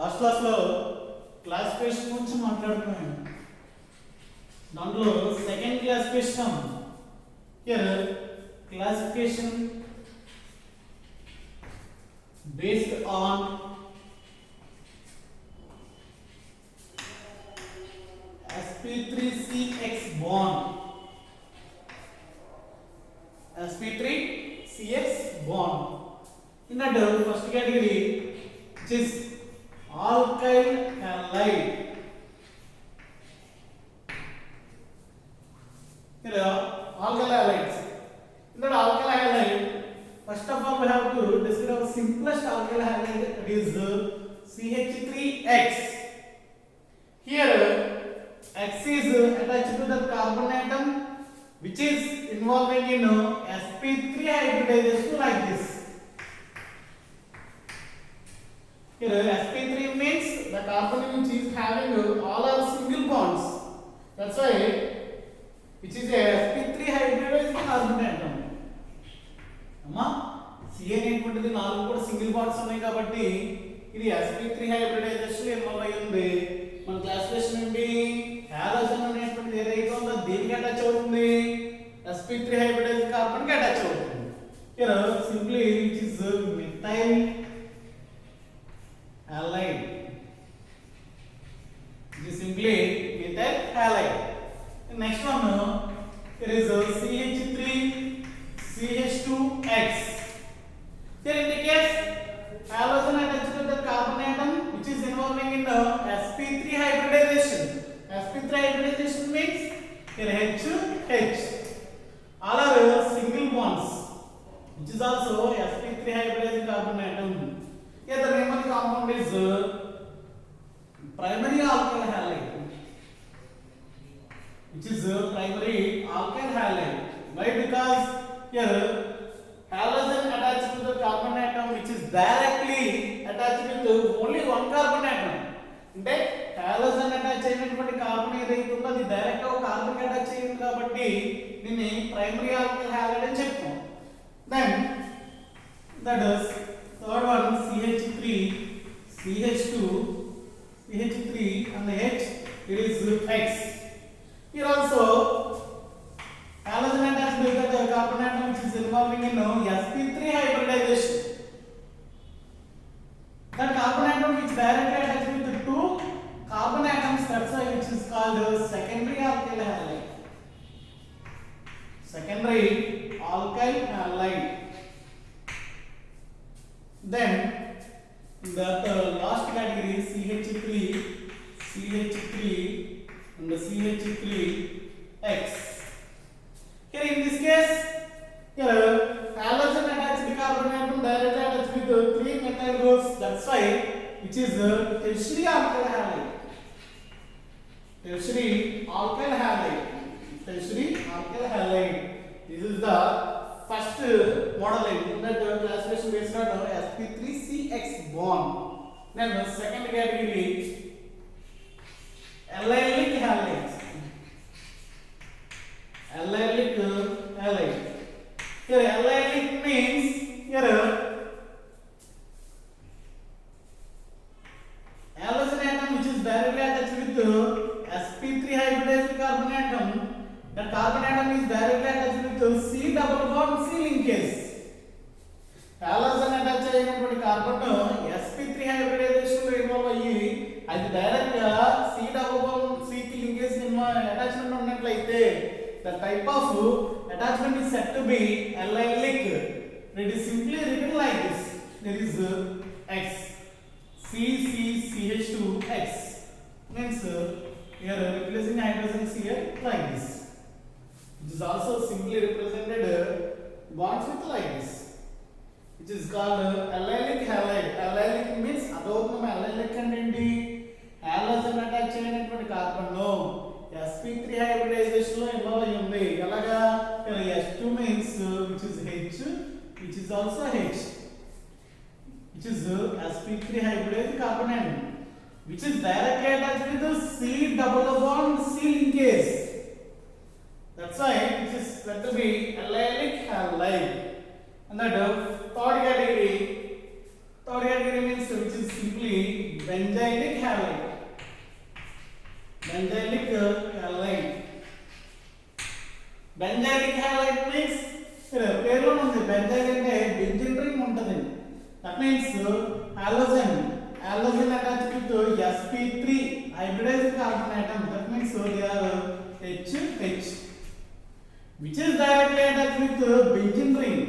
Last క్లాస్లో classification గురించి మాట్లాడుతున్నాను. దాంట్లో second classification here classification based on sp3cx bond. sp3cx bond. In that first category, which is alkyl halide. Here alkyl halides. In that alkyl halide, first of all we have to describe simplest alkyl halide, that is CH3X. Here X is attached to the carbon atom which is involving in sp3 hybridization like this. Here sp3 means the carbon which is having all are single bonds. That's why which is a sp3 hybridized carbon atom. అమ్మా CA అనేటువంటిది నాలుగు కూడా single bonds ఉన్నాయి కాబట్టి ఇది sp3 hybridisation involve అయి ఉంది. మన క్లాసిఫికేషన్ ఏంటి? హాలోజన్ అనేటువంటిది ఏదైతే ఉందో దేనికి అటాచ్ అవుతుంది? sp3 హైబ్రిడైజ్డ్ కార్బన్ కి అటాచ్ అవుతుంది. Here simply which is methyl halide. This is simply methyl halide. The next one here is CH3CH2X. Here in the case halogen attached to the carbon atom which is involving in the sp3 hybridization. sp3 hybridization means here H. All are single bonds which is also sp3 hybridized carbon atom. Here the name of the compound is primary alkyl halide, which is primary alkyl halide. Why? Because here halogen attached to the carbon atom which is directly attached with only one carbon atom. అంటే halogen attach అయినటువంటి carbon ఏదైతే ఉందో అది direct గా carbon కి attach అయ్యింది కాబట్టి దీన్ని ప్రైమరీ ఆల్కైల్ హాలైడ్ అని చెప్తాం. Then that is third one CH3 and the H, it is X. Here also halogen attached to the carbon atom which is involving in sp3 hybridization. That carbon atom which directly attached with the two carbon atoms, that's why which is called secondary alkyl halide. Secondary alkyl halide. Then the last category is CH3 and the CH3X. Here in this case, here halogen attached to carbon atom directly attached with three methyl groups. That's why which is tertiary alkyl halide. Tertiary alkyl halide. Tertiary alkyl halide. This is the first model in that classification based on sp3cx bond. Then the second category allylic halides. Allylic halide. Here allylic means here halogen atom which is directly attached with sp3 hybridized carbon atom. The carbon atom is directly attached with C double bond C linkage. Halogen attached అయినటువంటి carbon sp3 hybridisation లో involve అయ్యి అది direct గా C double bond C కి linkage attachment ఉన్నట్లయితే the type of attachment is said to be allylic. It is simply written like this. There is X CCCH2X means here replacing hydrogens here like this. It is also simply represented bonds with like this, which is called allylic halide. Allylic means adotnam allylic అంటే halogen attach అయినటువంటి carbon లో sp3 hybridization లో involve అయి ఉంది. ఎలాగా S2 means which is H, which is also H, which is sp3 hybridized carbon atom which is directly attached with the C double bond C linkage. That's why it is said to be allylic halide. And the third category means which is simply benzyl That means halogen attached with sp3 hybridized carbon atom. That means they are H, which is directly attached with benzene ring.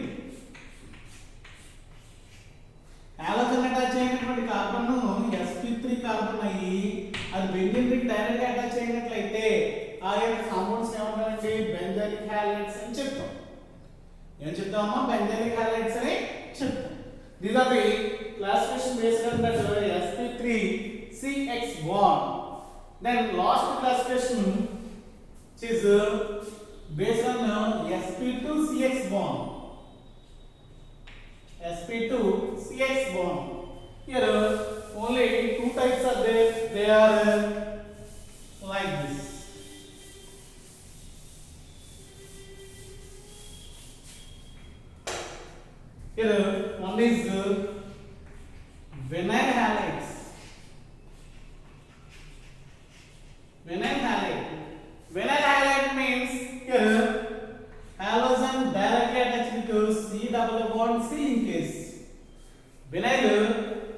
Halogen attach అయినటువంటి carbon sp3 carbon అయ్యి అది benzene ring direct గా attach అయినట్లయితే ఆ యొక్క compounds ఏమంటారంటే benzoic halides అని చెప్తాం. ఏం చెప్తామమ్మా? బెంజాయిక్ హాలైడ్స్ అని చెప్తాం. These are the classification based on that sp3CX bond. Then last classification is based on sp2CX bond. sp2CX bond. Here only two types are there. They are like this. Here one is vinyl halides. Vinyl halide. Vinyl halide means here halogen directly attached to C double bond C linkage. Vinyl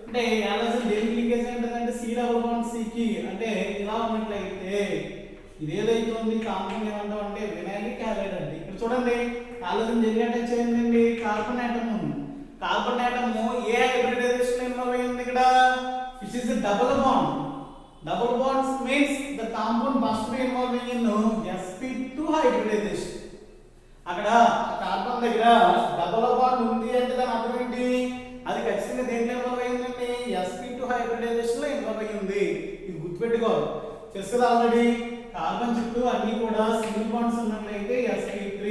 అంటే halogen దేనికి linkage ఉంటుందంటే C double bond C కి. అంటే ఇలా ఉన్నట్లయితే ఇది ఏదైతే ఉంది కాంపౌండ్ ఏమంటాం అంటే వినైలిక్ హాలైడ్ అండి. ఇక్కడ చూడండి halogen దేనికి అటాచ్ అయ్యిందండి? కార్బన్ ఆటమ్ ఉంది. కార్బన్ ఆటమ్ ఏ హైబ్రిడైజేషన్ ఇన్వాల్వ్ అయ్యింది ఇక్కడ? Which is double bond. Double bonds means the compound must be involving in sp2 hybridization. అక్కడ కార్బన్ దగ్గర డబుల్ బాండ్ ఉంది అంటే దాని అర్థం ఏంటి? అది ఖచ్చితంగా దేంట్లో ఇన్వాల్వ్ అయ్యిందండి? sp2 హైబ్రిడైజేషన్ లో ఇన్వాల్వ్ అయ్యింది. ఇది గుర్తుపెట్టుకో. తెలుసు ఆల్రెడీ కార్బన్ చుట్టూ అన్ని కూడా సింగిల్ బాండ్స్ ఉన్నట్లయితే sp3.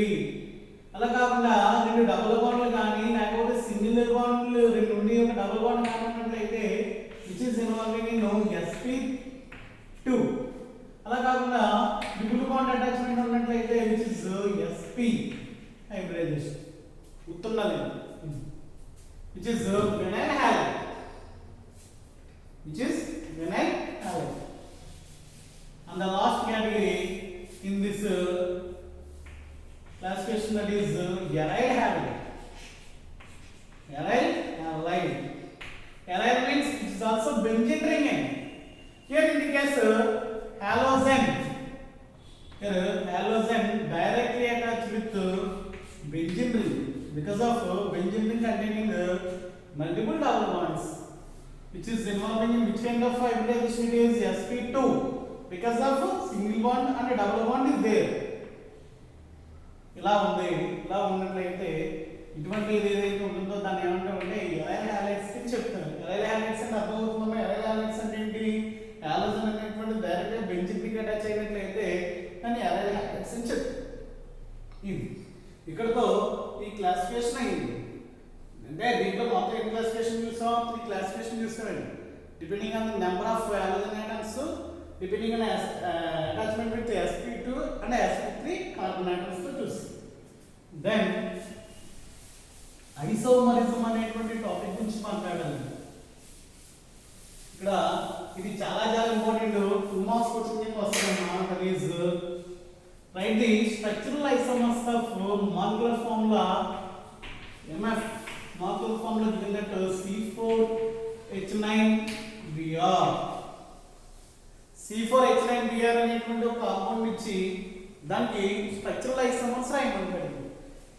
అలా కాకుండా రెండు డబుల్ బాండ్లు కానీ లేకపోతే సింగిల్ బాండ్లు రెండు ఉండి ఒక డబుల్ బాండ్ కానున్నట్లయితే which is involving in sp2. అలా కాకుండా ట్రిపుల్ బాండ్ అటాచ్మెంట్ ఉన్నట్లయితే విచ్ ఇస్ sp హైబ్రిడైజేషన్. గుర్తున్నది which is vinyl halide. Which is vinyl halide. And the last category in this classification, that is aryl halide. Aryl halide. Aryl means it is also benzene ring. Here in the case halogen. Here halogen directly attached with benzene ring because of benzene ring containing multiple double bonds. Which is involving in which kind of hybridization? It is sp2 because of single bond and a double bond is there. ఇలా ఉంది. ఇలా ఉన్నట్లయితే ఇటువంటి ఏదైతే ఉంటుందో దాన్ని ఏమంటామంటే aryl halides అని చెప్తారు. అరైల్ హాలైడ్స్ అంటే అర్థం అవుతుందమ్మా? అరైల్ హాలైడ్స్ అంటే ఏంటి? హాలోజన్ అనేటువంటి డైరెక్ట్ గా బెంజీన్ కి అటాచ్ అయినట్లయితే దాన్ని అరైల్ హాలైడ్స్ అని చెప్తారు. ఇది ఇక్కడతో ఈ క్లాసిఫికేషన్ అయింది. అంటే దీంట్లో మొత్తం ఎన్ని క్లాసిఫికేషన్ చూసాం? 3 క్లాసిఫికేషన్ చూస్తామండి. Depending on the number of halogen items, depending on attachment with sp2 and sp3 carbon items తో చూస్తాం. దెన్ ఐసోమరిజం అనేటువంటి టాపిక్ గురించి మాట్లాడాలి. ఇక్కడ ఇది చాలా చాలా ఇంపార్టెంట్. 2 మార్క్స్ క్వశ్చన్ వస్తుందన్నమాట. That is right the structural isomers of molecular formula MF. Molecular formula given that C4H9Br. C4H9Br అనేటువంటి ఒక కాంపౌండ్ ఇచ్చి దానికి స్ట్రక్చరల్ ఐసోమర్స్ రాయమంటారు.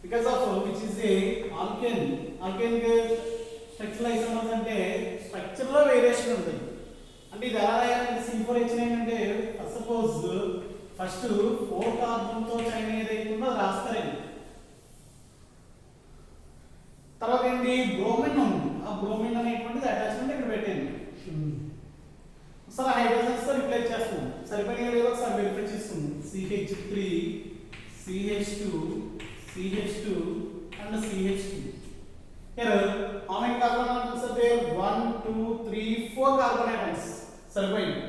Because of which is a alkane. Alkane కి స్ట్రక్చరల్ ఐసోమర్స్ అంటే structure లో variation ఉంటుంది. అంటే ఇది ఎలా రాయాలంటే C4H9 అంటే సపోజ్ ఫస్ట్ 4 కార్బన్ తో చైన్ ఏదైతే ఉందో అది రాస్తారండి. తర్వాత ఏంటి? బ్రోమిన్ ఉంది. ఆ బ్రోమిన్ అనేటువంటిది అటాచ్మెంట్ ఇక్కడ పెట్టండి. ఒకసారి హైడ్రోజన్స్ తో రిప్లేస్ చేస్తుంది. సరిపోయినా లేదో ఒకసారి వెరిఫై చేస్తుంది. CH3 CH2 CH2 and CH2. Here how many carbon atoms are there? 1 2 3 4 carbon atoms. సరిపోయింది.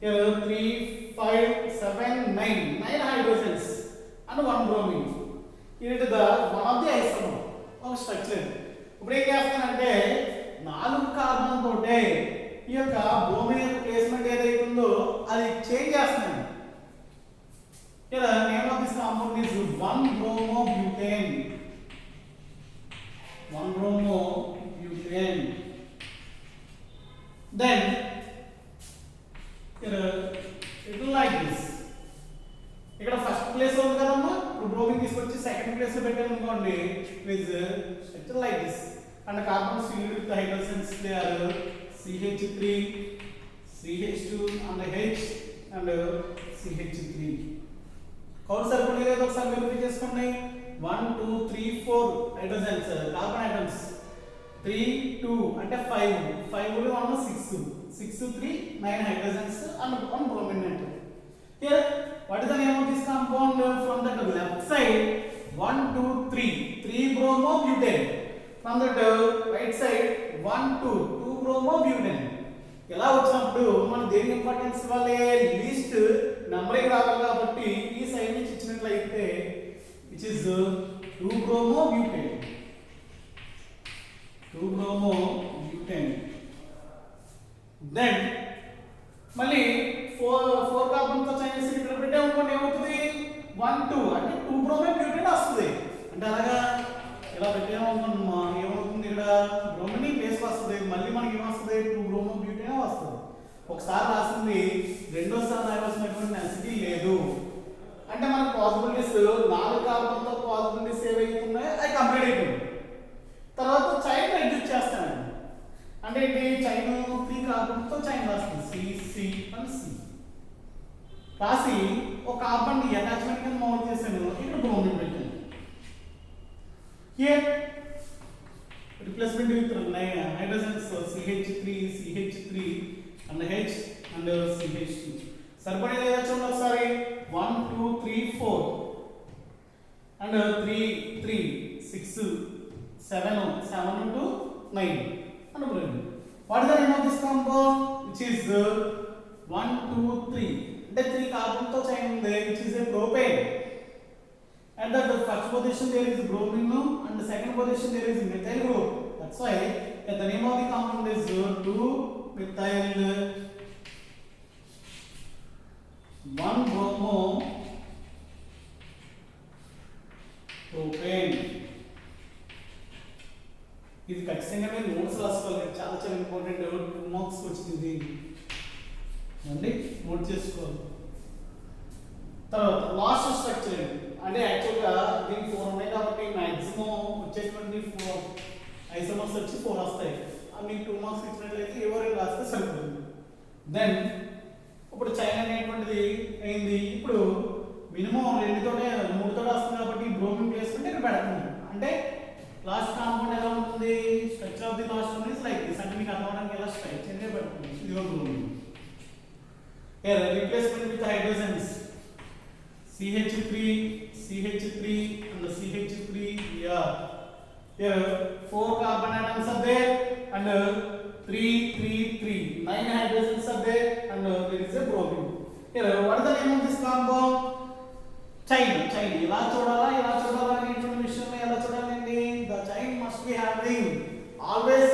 Here 3 5 7 9 hydrogens and 1 bromine. Here it is the one of the isomer ఒక స్ట్రక్చర్. ఇప్పుడు ఏం చేస్తానంటే 4 కార్బన్ తోటే ఈ యొక్క బ్రోమిన్ యొక్క ప్లేస్మెంట్ ఏదైతే ఉందో అది చేంజ్ చేస్తున్నాను. ఇక్కడ name of this compound is 1-bromobutane. 1-bromobutane. then here it will like this. ఇక్కడ ఫస్ట్ ప్లేస్ ఉంది కదమ్మా, ఇప్పుడు బ్రోమిన్ తీసుకొచ్చి సెకండ్ ప్లేస్ లో పెట్టాను అనుకోండి, with structure like this. And carbons filled with hydrogens, they are CH3, CH2 and H and CH3. Count సరిపోయింది లేదా ఒకసారి వెరిఫై చేసుకోండి. 1 2 3 4 హైడ్రోజన్స్ కార్బన్ ఆటమ్స్, 3 2 అంటే 5 5 1 6 6 3 9 hydrogens and 1 bromine atom. Here what is the name of this compound? From the left side 1 2 3 3 bromobutane, from the right side 1 2 2 bromobutane. ఎలా వచ్చినప్పుడు మనం దేని importance ఇవ్వాలి? లీస్ట్ నంబరింగ్ రావాలి కాబట్టి ఈ సైడ్ నుంచి ఇచ్చినట్లయితే which is 2 bromobutane, 2 bromobutane. then మళ్ళీ 4 కార్బన్ తో చైన్ చేసి ఇక్కడ పెట్టాము అనుకోండి, ఏమవుతుంది? 1 2 అంటే 2 bromobutane వస్తుంది. అంటే అలాగా ఇలా పెట్టాము అనుకోండి, ఏమవుతుంది? ఇక్కడ బ్రోమిన్ ప్లేస్ వస్తుంది, మళ్ళీ మనకి ఏమొస్తుంది? 2 bromobutane వస్తుంది. ఒకసారి రాసింది రెండోసారి రాయాల్సినటువంటి నెసెసిటీ లేదు. అంటే మన పాసిబిలిటీస్ 4 కార్బన్ తో పాసిబిలిటీస్ ఏవైతున్నాయో అవి కంప్లీట్ అయిపోయింది. తర్వాత చైన్ రెడ్యూస్ చేస్తాను అంటే ఏంటి? చైన్ 3 కార్బన్ తో చైన్ రాస్తుంది, సి సి అండ్ సి రాసి ఒక కార్బన్ అటాచ్మెంట్ కింద మౌల్ట్ చేశాను, ఇక్కడ బ్రోమిన్ పెట్టాను. Here replacement with hydrogens CH3 CH3 and H and CH2. సరిపడేది ఏదో చూడండి ఒకసారి. 1 2 3 4 and 3 3 6 7 7 into 9 and bromine. What is the name of this compound? Which is 1 2 3 అంటే 3 కార్బన్ తో చైన్ ఉంది, which is a propane. At the first position there is bromine and the second position there is methyl group. That's why the name of the compound is 2 methyl 1 bromo propane. ఇది ఖచ్చితంగా మీరు notes రాసుకోవాలి, చాలా చాలా important. 2 marks వచ్చింది అండి, note చేసుకోవాలి. తర్వాత లాస్ట్ స్ట్రక్చర్ అంటే యాక్చువల్గా దీనికి 4 ఉన్నాయి కాబట్టి మాక్సిమం వచ్చేటువంటి 4 ఐసోమర్స్ వచ్చి 4 వస్తాయి. మీకు 2 మార్క్స్ ఇచ్చినట్లయితే ఎవరైనా రాస్తే సరిపోతుంది. దెన్ ఇప్పుడు చైన్ అనేటువంటిది అయింది. ఇప్పుడు మినిమం 3 తోటే వస్తుంది కాబట్టి బ్రోమిన్ ప్లేస్ అంటే ఇక్కడ పెడుతున్నాను. అంటే లాస్ట్ కాంపౌండ్ ఎలా ఉంటుంది? Structure of the last one is like this. అంటే మీకు అర్థం అవడానికి ఎలా స్ట్రక్చర్ పెడుతుంది. ఇది ఒక bromine. Here replacement with hydrogens CH3 CH3 and CH3 here. Here 4 carbon atoms are there and 3 3 3 9 hydrogens are there and there is a bromine. Here what is the name of this compound? Chain. ఇలా చూడాలా అనేటువంటి విషయంలో ఎలా చూడాలండి? The chain must be having always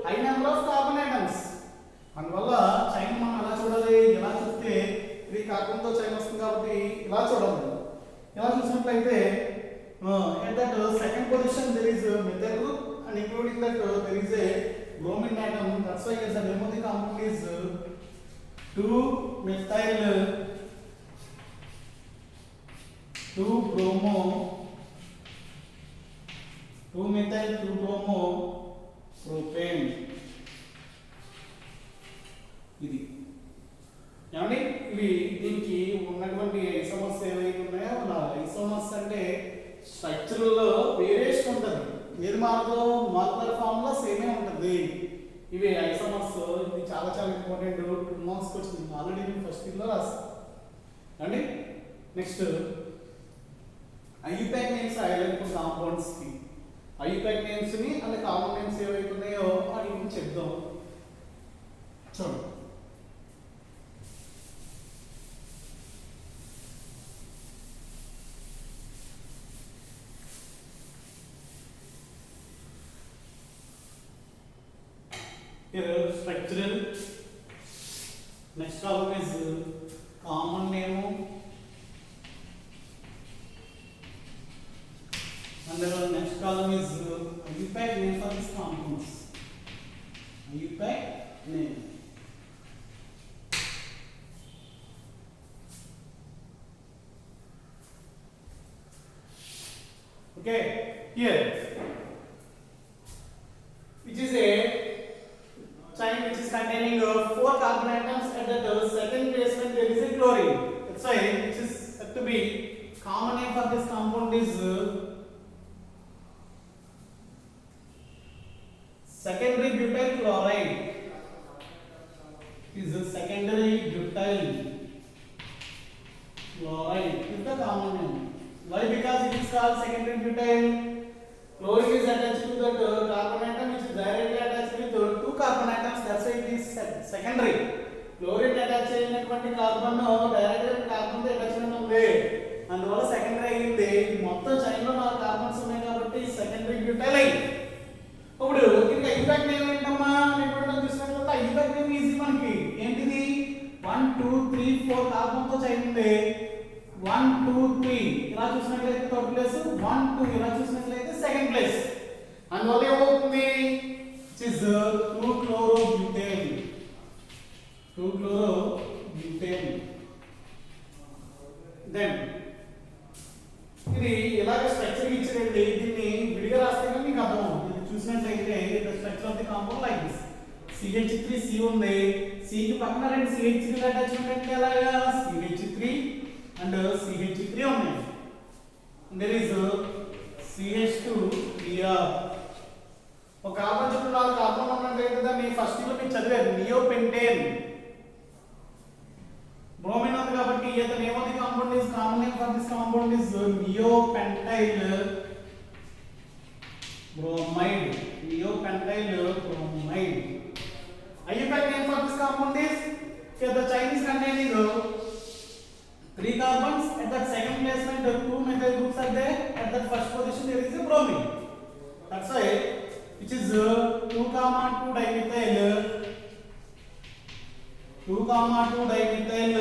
high number of carbon atoms. అందువల్ల chain మనం ఎలా చూడాలి? ఎలా చూస్తే 3 కార్బన్ తో చైన్ వస్తుంది కాబట్టి ఇలా చూడాలి. ఇలా చూసినట్లయితే at that second position there is a methyl group and including that there is a bromine atom. That's why the name of the compound is 2 methyl 2 bromo 2 methyl 2 bromo propane. ఇది ఏమండి? ఇవి దీనికి ఉన్నటువంటి ఐసోమర్స్ ఏవైతే ఉన్నాయో నా isomers అంటే స్ట్రక్చర్లో variation ఉంటుంది. ఏది మారదు? మాలిక్యులర్ ఫార్ములా సేమే ఉంటుంది. ఇవి ఐసోమర్స్. ఇది చాలా చాలా ఇంపార్టెంట్. 2 మార్క్స్ వచ్చింది ఆల్రెడీ నేను ఫస్ట్ ఇయర్లో రాస్తాను అండి. నెక్స్ట్ ఐయుపాక్ నేమ్స్ రాయాలి కాంపౌండ్స్కి. ఐయుపాక్ నేమ్స్ని అండ్ కామన్ నేమ్స్ ఏవైతే ఉన్నాయో వాటి గురించి చెప్దాం. చూడండి. Here structural. Next column is common name and the next column is IUPAC name for these compounds. IUPAC name. Okay, here, which is a chain which is containing four carbon atoms. At the second placement there is a chlorine. That's why which is said to be common name for this compound is secondary butyl chloride. Is a secondary butyl chloride is the common name. Why? Because it is called secondary butyl. Chlorine is attached to that carbon atom which is directly attached with two carbon atoms. That's why it is secondary. Chlorine attached అయినటువంటి carbon direct carbon తో attachment ఉంది, అందువల్ల secondary అయింది. మొత్తం chain లో 4 carbons ఉన్నాయి కాబట్టి secondary butyl అయింది. ఇప్పుడు దీనికి ఐపాక్ నేమ్ ఏంటమ్మా అనేటువంటి చూసినట్లయితే ఐపాక్ నేమ్ ఈజీ మనకి ఏంటిది 1 2 3 4 కార్బన్ తో చైన్ ఉంది. 1 2 3 ఇలా చూసినట్లయితే థర్డ్ ప్లేస్, 1 2 ఇలా చూసినట్లయితే సెకండ్ ప్లేస్. అందువల్ల ఏమవుతుంది which is 2 chlorobutane. 2 chlorobutane. Then ఇది ఇలాగ స్ట్రక్చర్ ఇచ్చారండి. దీన్ని విడిగా రాస్తే కానీ మీకు అర్థం అవుతుంది. చూసినట్లయితే the structure of the compound like this. CH3 C ఉంది. C కి పక్కన రెండు CH3 అటాచ్మెంట్ అంటే ఎలాగా CH3 and CH3 ఉన్నాయి. There is CH2Br. ఒక కార్బన్ చుట్టూ 4 కార్బన్ ఉన్నట్లయితే దాన్ని ఫస్ట్ లో మీరు చదివారు నియోపెంటేన్. బ్రోమిన్ ఉంది కాబట్టి the name of the compound is common name for this compound is neopentyl bromide. Neopentyl bromide. IUPAC name for this compound is the chain is containing 3 carbons. At that second placement 2 methyl groups are there. At that first position there is a bromine. That's why which is 2 comma 2 dimethyl 2 comma 2 dimethyl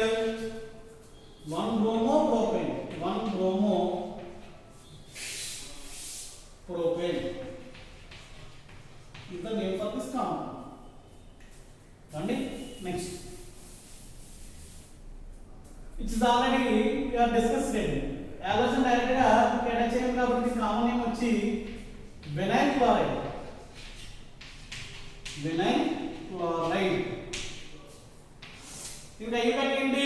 1 bromo propane. 1 bromo propane is the name for this compound. Right? Next, it is already we are discussed it. Halogen direct గా attach అయ్యింది కాబట్టి common name వచ్చి vinyl chloride. Vinyl chloride. ఇంకా I-PAC ఏంటి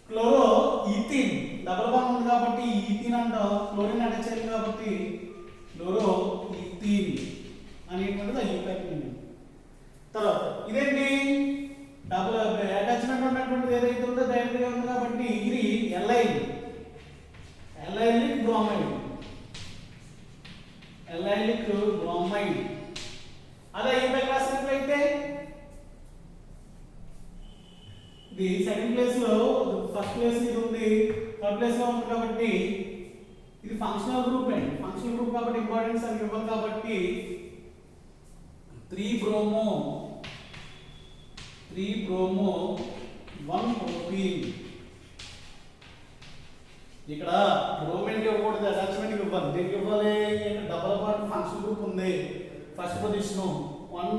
chloro ethene. Double bond ఉంది కాబట్టి ethene అంటాం. Chlorine attach అయ్యింది కాబట్టి క్లోరో ఈథీన్ అనేటువంటిది ఐపాక్ నేమ్. తర్వాత ఇదేంటి డబుల్ అటాచ్మెంట్ ఉన్నటువంటిది ఏదైతే ఉందో డైరెక్ట్ గా ఉంది కాబట్టి ఇది allyl. Allylic bromide. Allylic bromide. అదే ఐపాక్ రాసినట్లయితే ఇది సెకండ్ ప్లేస్ లో ఫస్ట్ ప్లేస్ ఇది ఉంది, థర్డ్ ప్లేస్ లో ఉంది కాబట్టి ఇది ఫంక్షనల్ గ్రూప్ అండి. ఫంక్షనల్ గ్రూప్ కాబట్టి ఇంపార్టెన్స్ అని ఇవ్వాలి కాబట్టి 3 bromo 1 propene. ఇక్కడ బ్రోమైన్ కి ఇవ్వకూడదు, అటాచ్మెంట్ కి ఇవ్వాలి. దీనికి ఇవ్వాలి డబుల్ బాండ్ ఫంక్షన్ గ్రూప్ ఉంది. First position 1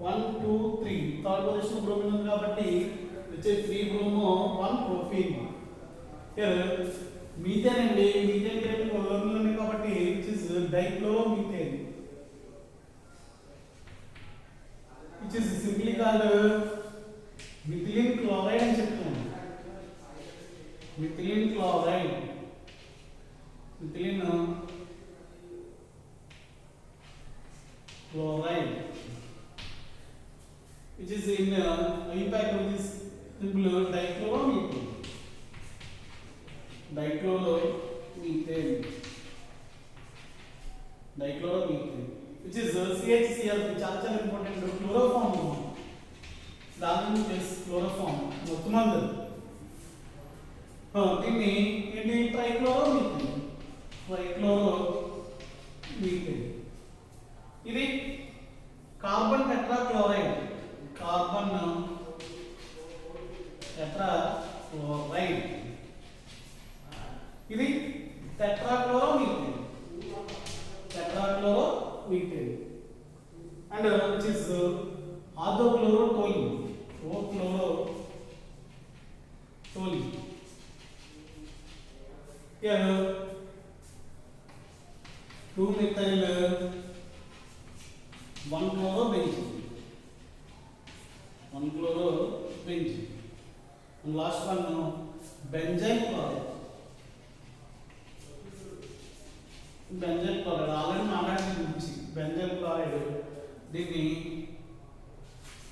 1 2 3, third position bromine ఉంది కాబట్టి వచ్చే 3 bromo 1 propene. here మీథేన్ అండి. మీథేన్ కి రెండు క్లోరిన్లు ఉన్నాయి కాబట్టి which is dichloromethane, which is simply called methylene chloride అని చెప్తున్నాను. methylene chloride. methylene chloride which is in IUPAC which is simple dichloromethane. dichloromethane which is CHCl, చాలా చాలా ఇంపార్టెంట్. క్లోరోఫామ్ దాని ప్లస్ క్లోరోఫామ్ మొత్తం అందరు దీన్ని ఏంటి ట్రైక్లోరోమీథేన్. ఇది కార్బన్ టెట్రాక్లోరైడ్. Carbon tetrachloride. ఇది టెట్రాక్లోరోమీథేన్. tetrachloromethane and which is orthochlorotoluene. Here 2-methyl 1-chlorobenzene. 1-chlorobenzene. And last one, benzyl chloride. Benzyl chloride. Already maadadinchi. Benzyl chloride. Dini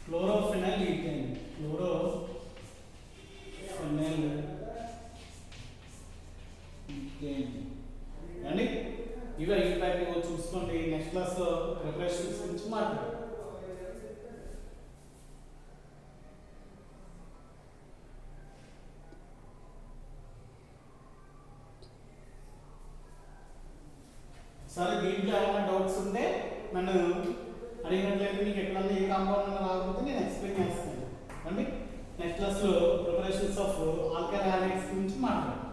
chlorophenyl ethane. Chlorophenyl ethane. And ఇవి అయిపోయాక చూసుకోండి. Next class preparations గురించి మాట్లాడదాం. సరే దీంట్లో ఏమైనా doubts ఉంటే నన్ను అడిగినట్లయితే మీకు ఎక్కడన్నా ఏ కాంపౌండ్ అన్న రాకపోతే నేను ఎక్స్ప్లెయిన్ చేస్తాను అండి. నెక్స్ట్ క్లాస్లో ప్రిపరేషన్స్ ఆఫ్ ఆల్కలీ హాలిడ్స్ గురించి మాట్లాడతాను.